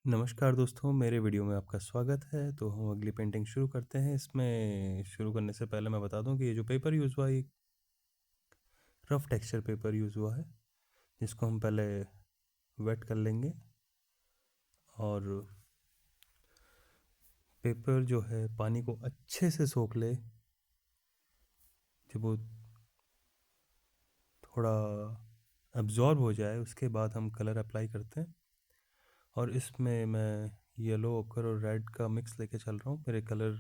नमस्कार दोस्तों, मेरे वीडियो में आपका स्वागत है। तो हम अगली पेंटिंग शुरू करते हैं। इसमें शुरू करने से पहले मैं बता दूं कि ये जो पेपर यूज़ हुआ है, ये रफ़ टेक्सचर पेपर यूज़ हुआ है, जिसको हम पहले वेट कर लेंगे। और पेपर जो है पानी को अच्छे से सोख ले। जब वो थोड़ा एब्जॉर्ब हो जाए, उसके बाद हम कलर अप्लाई करते हैं। और इसमें मैं येलो, ओकर और रेड का मिक्स लेके चल रहा हूँ। मेरे कलर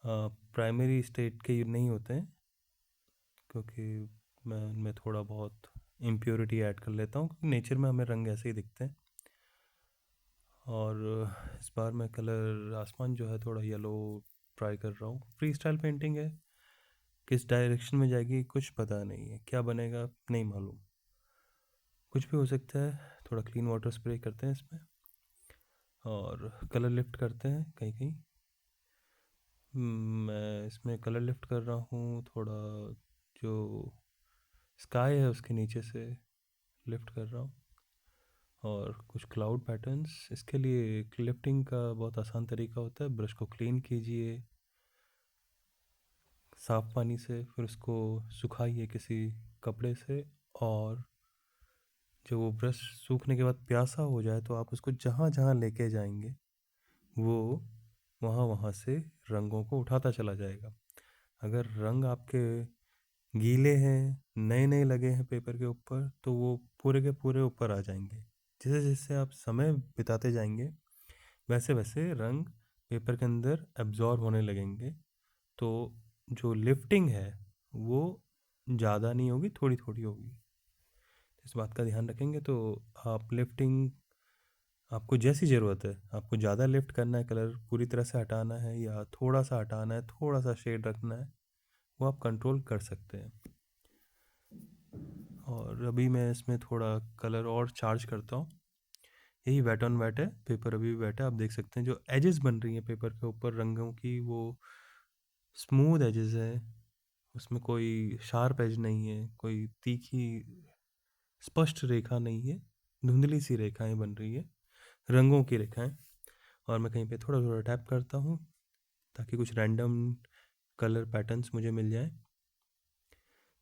प्राइमरी स्टेट के नहीं होते हैं, क्योंकि मैं उनमें थोड़ा बहुत इम्प्योरिटी ऐड कर लेता हूँ, क्योंकि नेचर में हमें रंग ऐसे ही दिखते हैं। और इस बार मैं कलर आसमान जो है थोड़ा येलो ट्राई कर रहा हूँ। फ्री स्टाइल पेंटिंग है, किस डायरेक्शन में जाएगी कुछ पता नहीं है, क्या बनेगा नहीं मालूम, कुछ भी हो सकता है। थोड़ा क्लीन वाटर स्प्रे करते हैं इसमें और कलर लिफ्ट करते हैं कहीं कहीं। मैं इसमें कलर लिफ्ट कर रहा हूँ थोड़ा, जो स्काई है उसके नीचे से लिफ्ट कर रहा हूँ। और कुछ क्लाउड पैटर्न्स, इसके लिए लिफ्टिंग का बहुत आसान तरीका होता है। ब्रश को क्लीन कीजिए साफ़ पानी से, फिर उसको सुखाइए किसी कपड़े से। और जब वो ब्रश सूखने के बाद प्यासा हो जाए, तो आप उसको जहाँ जहाँ लेके जाएंगे, वो वहाँ वहाँ से रंगों को उठाता चला जाएगा। अगर रंग आपके गीले हैं, नए नए लगे हैं पेपर के ऊपर, तो वो पूरे के पूरे ऊपर आ जाएंगे। जैसे जैसे आप समय बिताते जाएंगे, वैसे वैसे रंग पेपर के अंदर एब्जॉर्ब होने लगेंगे। तो जो लिफ्टिंग है वो ज़्यादा नहीं होगी, थोड़ी थोड़ी होगी। इस बात का ध्यान रखेंगे तो आप लिफ्टिंग, आपको जैसी ज़रूरत है, आपको ज़्यादा लिफ्ट करना है, कलर पूरी तरह से हटाना है या थोड़ा सा हटाना है, थोड़ा सा शेड रखना है, वो आप कंट्रोल कर सकते हैं। और अभी मैं इसमें थोड़ा कलर और चार्ज करता हूँ। यही वेट ऑन वेट है, पेपर अभी भी वेट है। आप देख सकते हैं जो एजेस बन रही हैं पेपर के ऊपर रंगों की, वो स्मूथ एजेस है। उसमें कोई शार्प एज नहीं है, कोई तीखी स्पष्ट रेखा नहीं है, धुंधली सी रेखाएं बन रही है, रंगों की रेखाएं। और मैं कहीं पे थोड़ा थोड़ा टैप करता हूँ, ताकि कुछ रैंडम कलर पैटर्न्स मुझे मिल जाएं।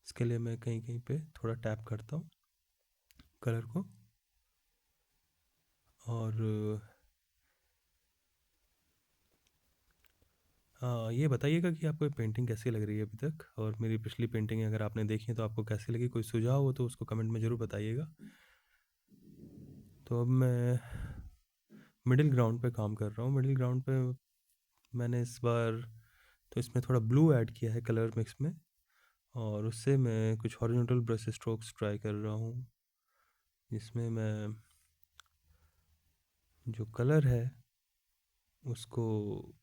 इसके लिए मैं कहीं कहीं पे थोड़ा टैप करता हूँ कलर को। और हाँ, ये बताइएगा कि आपको ये पेंटिंग कैसी लग रही है अभी तक, और मेरी पिछली पेंटिंग अगर आपने देखी है तो आपको कैसी लगी। कोई सुझाव हो तो उसको कमेंट में ज़रूर बताइएगा। तो अब मैं मिडिल ग्राउंड पे काम कर रहा हूँ। मिडिल ग्राउंड पे मैंने इस बार तो इसमें थोड़ा ब्लू ऐड किया है कलर मिक्स में, और उससे मैं कुछ हॉरिजॉन्टल ब्रश स्ट्रोक्स ट्राई कर रहा हूँ, जिसमें मैं जो कलर है उसको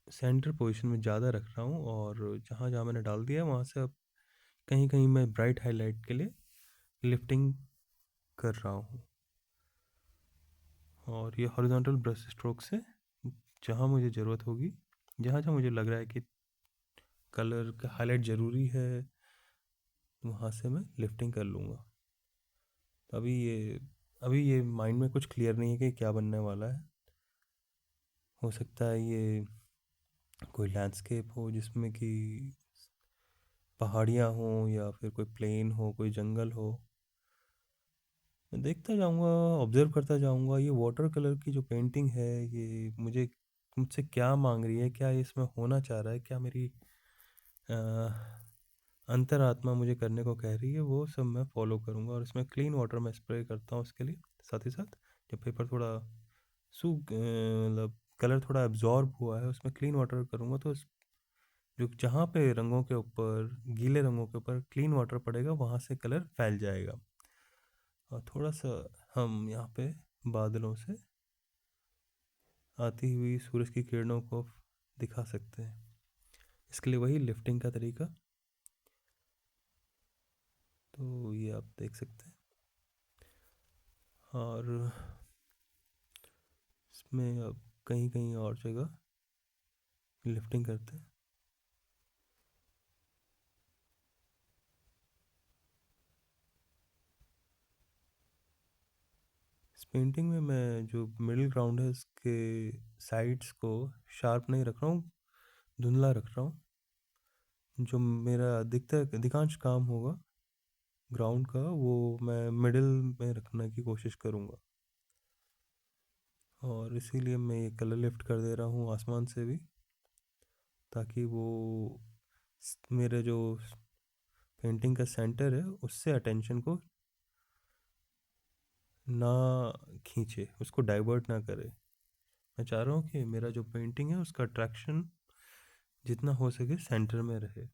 सेंटर पोजीशन में ज़्यादा रख रहा हूँ। और जहाँ जहाँ मैंने डाल दिया वहाँ से अब कहीं कहीं मैं ब्राइट हाईलाइट के लिए लिफ्टिंग कर रहा हूँ। और ये हॉरिजॉन्टल ब्रश स्ट्रोक से जहाँ मुझे ज़रूरत होगी, जहाँ जहाँ मुझे लग रहा है कि कलर का हाईलाइट ज़रूरी है, वहाँ से मैं लिफ्टिंग कर लूँगा। तो अभी ये माइंड में कुछ क्लियर नहीं है कि क्या बनने वाला है। हो सकता है ये कोई लैंडस्केप हो, जिसमें कि पहाड़ियाँ हों, या फिर कोई प्लेन हो, कोई जंगल हो। मैं देखता जाऊँगा, ऑब्जर्व करता जाऊँगा। ये वाटर कलर की जो पेंटिंग है, ये मुझसे क्या मांग रही है, क्या ये इसमें होना चाह रहा है, क्या मेरी अंतरात्मा मुझे करने को कह रही है, वो सब मैं फॉलो करूँगा। और इसमें क्लीन वाटर मैं स्प्रे करता हूँ इसके लिए। साथ ही साथ जब पेपर थोड़ा मतलब कलर थोड़ा एब्जॉर्ब हुआ है, उसमें क्लीन वाटर करूँगा, तो जो जहाँ पे रंगों के ऊपर, गीले रंगों के ऊपर क्लीन वाटर पड़ेगा, वहाँ से कलर फैल जाएगा। और थोड़ा सा हम यहाँ पे बादलों से आती हुई सूरज की किरणों को दिखा सकते हैं। इसके लिए वही लिफ्टिंग का तरीका, तो ये आप देख सकते हैं। और इसमें अब कहीं कहीं और जगह लिफ्टिंग करते हैं। इस पेंटिंग में मैं जो मिडिल ग्राउंड है इसके साइड्स को शार्प नहीं रख रहा हूँ, धुंधला रख रहा हूँ। जो मेरा अधिकांश काम होगा ग्राउंड का वो मैं मिडिल में रखने की कोशिश करूँगा, और इसीलिए मैं ये कलर लिफ्ट कर दे रहा हूँ आसमान से भी, ताकि वो मेरे जो पेंटिंग का सेंटर है उससे अटेंशन को ना खींचे, उसको डाइवर्ट ना करे। मैं चाह रहा हूँ कि मेरा जो पेंटिंग है उसका अट्रैक्शन जितना हो सके सेंटर में रहे।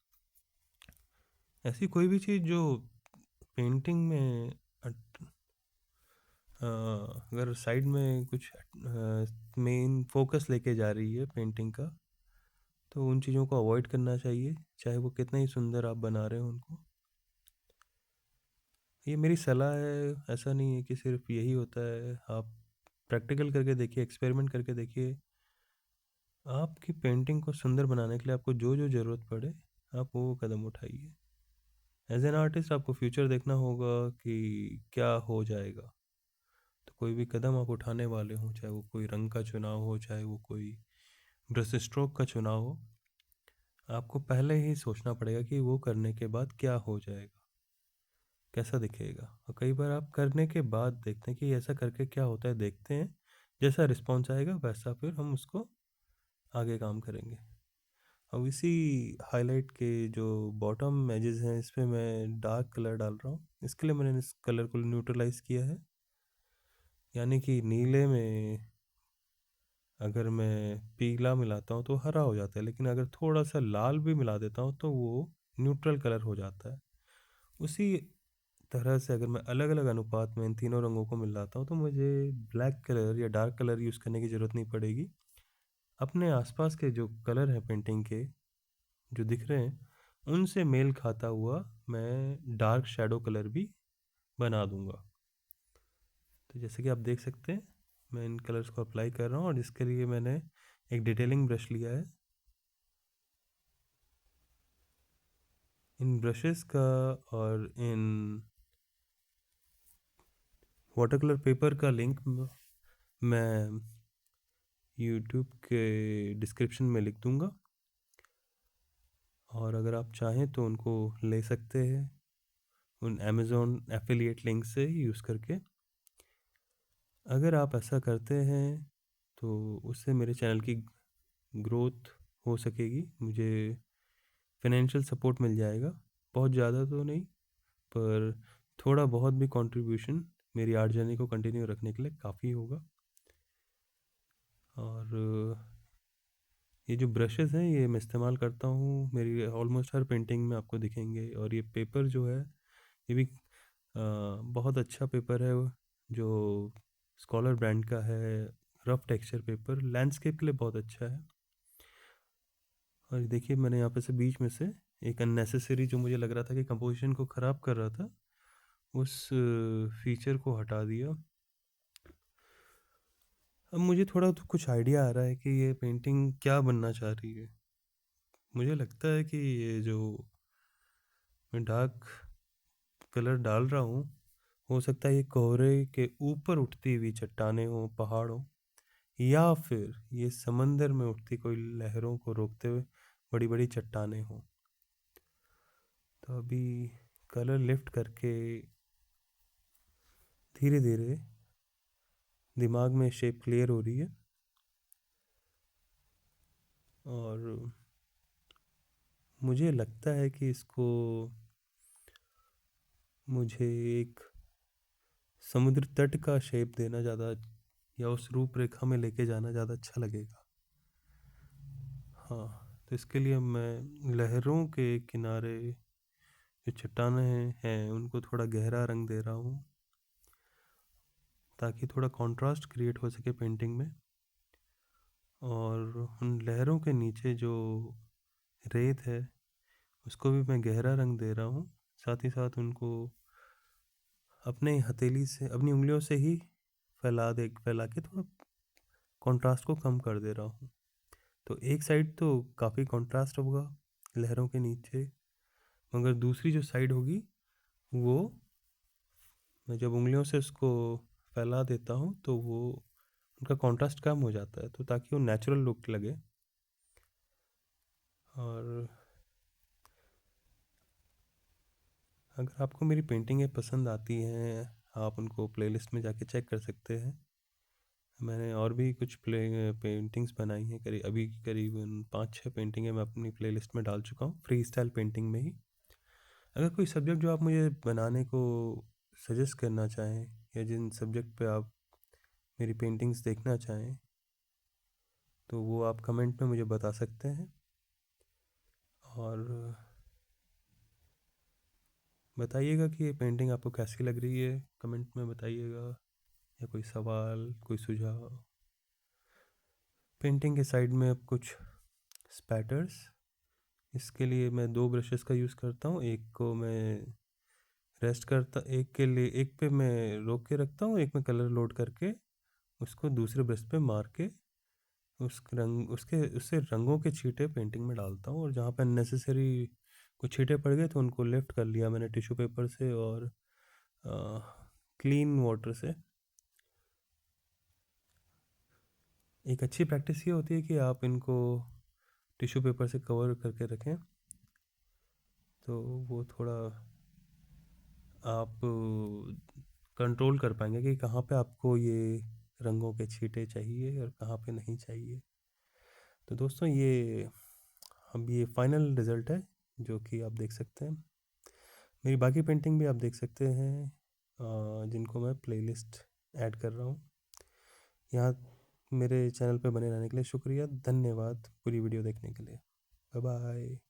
ऐसी कोई भी चीज़ जो पेंटिंग में अगर साइड में कुछ मेन फोकस लेके जा रही है पेंटिंग का, तो उन चीज़ों को अवॉइड करना चाहिए, चाहे वो कितना ही सुंदर आप बना रहे हो उनको। ये मेरी सलाह है, ऐसा नहीं है कि सिर्फ यही होता है। आप प्रैक्टिकल करके देखिए, एक्सपेरिमेंट करके देखिए। आपकी पेंटिंग को सुंदर बनाने के लिए आपको जो जो ज़रूरत पड़े आप वो कदम उठाइए। एज एन आर्टिस्ट आपको फ्यूचर देखना होगा कि क्या हो जाएगा। तो कोई भी कदम आप उठाने वाले हों, चाहे वो कोई रंग का चुनाव हो, चाहे वो कोई ब्रश स्ट्रोक का चुनाव हो, आपको पहले ही सोचना पड़ेगा कि वो करने के बाद क्या हो जाएगा, कैसा दिखेगा। और कई बार आप करने के बाद देखते हैं कि ऐसा करके क्या होता है, देखते हैं जैसा रिस्पॉन्स आएगा वैसा फिर हम उसको आगे काम करेंगे। अब इसी हाईलाइट के जो बॉटम एजेस हैं इस पर मैं डार्क कलर डाल रहा हूँ। इसके लिए मैंने इस कलर को न्यूट्रलाइज किया है, यानी कि नीले में अगर मैं पीला मिलाता हूँ तो हरा हो जाता है, लेकिन अगर थोड़ा सा लाल भी मिला देता हूँ तो वो न्यूट्रल कलर हो जाता है। उसी तरह से अगर मैं अलग अलग अनुपात में इन तीनों रंगों को मिलाता हूँ तो मुझे ब्लैक कलर या डार्क कलर यूज़ करने की ज़रूरत नहीं पड़ेगी। अपने आसपास के जो कलर हैं पेंटिंग के जो दिख रहे हैं उनसे मेल खाता हुआ मैं डार्क शेडो कलर भी बना दूंगा। तो जैसे कि आप देख सकते हैं मैं इन कलर्स को अप्लाई कर रहा हूँ, और इसके लिए मैंने एक डिटेलिंग ब्रश लिया है। इन ब्रशेस का और इन वाटर कलर पेपर का लिंक मैं यूट्यूब के डिस्क्रिप्शन में लिख दूंगा, और अगर आप चाहें तो उनको ले सकते हैं उन अमेज़ॉन एफिलिएट लिंक से यूज़ करके। अगर आप ऐसा करते हैं तो उससे मेरे चैनल की ग्रोथ हो सकेगी, मुझे फाइनेंशियल सपोर्ट मिल जाएगा। बहुत ज़्यादा तो नहीं, पर थोड़ा बहुत भी कंट्रीब्यूशन मेरी आर्ट जर्नी को कंटिन्यू रखने के लिए काफ़ी होगा। और ये जो ब्रशेस हैं ये मैं इस्तेमाल करता हूँ मेरी ऑलमोस्ट हर पेंटिंग में आपको दिखेंगे। और ये पेपर जो है ये भी बहुत अच्छा पेपर है, जो स्कॉलर ब्रांड का है। रफ टेक्सचर पेपर लैंडस्केप के लिए बहुत अच्छा है। और देखिए मैंने यहाँ पे से बीच में से एक अननेसेसरी जो मुझे लग रहा था कि कंपोजिशन को ख़राब कर रहा था उस फीचर को हटा दिया। अब मुझे थोड़ा तो कुछ आइडिया आ रहा है कि ये पेंटिंग क्या बनना चाह रही है। मुझे लगता है कि ये जो मैं डार्क कलर डाल रहा हूँ हो सकता है ये कोहरे के ऊपर उठती हुई चट्टानें हो, पहाड़ हो, या फिर ये समंदर में उठती कोई लहरों को रोकते हुए बड़ी बड़ी चट्टानें हों। तो अभी कलर लिफ्ट करके धीरे धीरे दिमाग में शेप क्लियर हो रही है, और मुझे लगता है कि इसको मुझे एक समुद्र तट का शेप देना ज़्यादा, या उस रूपरेखा में लेके जाना ज़्यादा अच्छा लगेगा। हाँ, तो इसके लिए मैं लहरों के किनारे जो चट्टानें हैं उनको थोड़ा गहरा रंग दे रहा हूँ, ताकि थोड़ा कंट्रास्ट क्रिएट हो सके पेंटिंग में। और उन लहरों के नीचे जो रेत है उसको भी मैं गहरा रंग दे रहा हूँ, साथ ही साथ उनको अपने हथेली से, अपनी उंगलियों से ही फैला के थोड़ा कंट्रास्ट को कम कर दे रहा हूँ। तो एक साइड तो काफ़ी कंट्रास्ट होगा लहरों के नीचे, मगर दूसरी जो साइड होगी वो मैं जब उंगलियों से उसको फैला देता हूँ तो वो उनका कॉन्ट्रास्ट कम हो जाता है, तो ताकि वो नेचुरल लुक लगे। और अगर आपको मेरी पेंटिंगें पसंद आती हैं, आप उनको प्लेलिस्ट में जाके चेक कर सकते हैं। मैंने और भी कुछ पेंटिंग्स बनाई हैं, करीबन 5-6 पेंटिंगें मैं अपनी प्लेलिस्ट में डाल चुका हूँ, फ्री स्टाइल पेंटिंग में ही। अगर कोई सब्जेक्ट जो आप मुझे बनाने को सजेस्ट करना चाहें, या जिन सब्जेक्ट पे आप मेरी पेंटिंग्स देखना चाहें, तो वो आप कमेंट में मुझे बता सकते हैं। और बताइएगा कि ये पेंटिंग आपको कैसी लग रही है, कमेंट में बताइएगा। या कोई सवाल, कोई सुझाव। पेंटिंग के साइड में अब कुछ स्पैटर्स, इसके लिए मैं 2 ब्रशेस का यूज़ करता हूँ। एक को मैं एक पे मैं रोक के रखता हूँ, एक में कलर लोड करके उसको दूसरे ब्रश पे मार के उससे रंगों के छींटे पेंटिंग में डालता हूँ। और जहाँ पे अननेसेसरी कुछ छींटे पड़ गए तो उनको लिफ्ट कर लिया मैंने टिश्यू पेपर से और क्लीन वाटर से। एक अच्छी प्रैक्टिस ये होती है कि आप इनको टिश्यू पेपर से कवर करके रखें, तो वो थोड़ा आप कंट्रोल कर पाएंगे कि कहाँ पे आपको ये रंगों के छींटे चाहिए और कहाँ पे नहीं चाहिए। तो दोस्तों, ये फाइनल रिज़ल्ट है जो कि आप देख सकते हैं। मेरी बाकी पेंटिंग भी आप देख सकते हैं, जिनको मैं प्लेलिस्ट ऐड कर रहा हूँ। यहाँ मेरे चैनल पे बने रहने के लिए शुक्रिया, धन्यवाद पूरी वीडियो देखने के लिए। Bye bye.